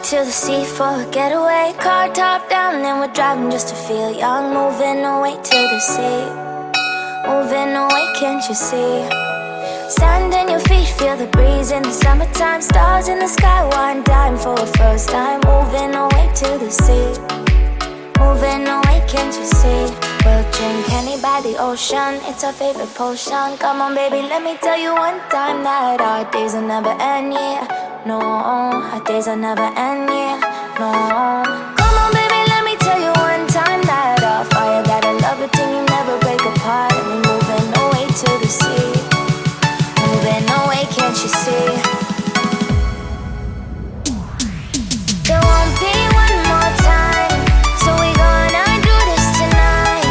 To the sea for a getaway, car top down and we're driving just to feel young. Moving away to the sea, moving away, can't you see? Sand in your feet, feel the breeze in the summertime. Stars in the sky, one dime for a first time. Moving away to the sea, moving away, can't you see? We'll drink honey by the ocean, it's our favorite potion. Come on baby, let me tell you one time that our days will never end, yeah. No, our days will never end, yeah. No. Come on baby, let me tell you one time that our fire got a love routine, you never break apart. And we're moving away to the sea, moving away, can't you see? There won't be one more time, so we gonna do this tonight.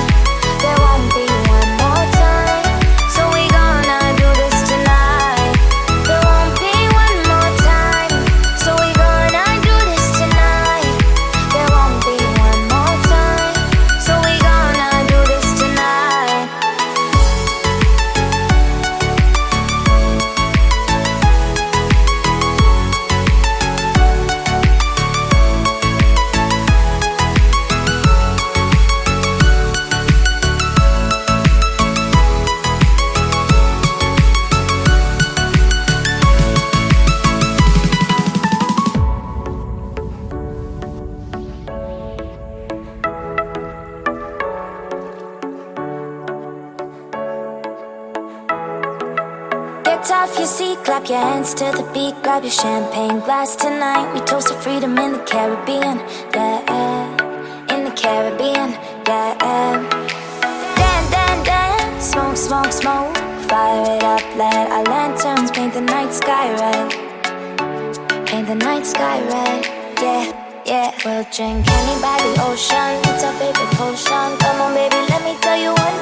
There won't be one more time, so we gonna do this tonight. There won't be one more time, so we gonna do this tonight. There won't be one more time, so we gonna do this tonight. Get off your seat, clap your hands to the beat. Grab your champagne glass tonight. We toast to freedom in the Caribbean, yeah. In the Caribbean, yeah. Dan, dan, dan, smoke, smoke, smoke. Fire it up, let our lanterns paint the night sky red. Paint the night sky red, yeah, yeah. We'll drink honey by the ocean, it's our favorite potion. Come on baby, let me tell you one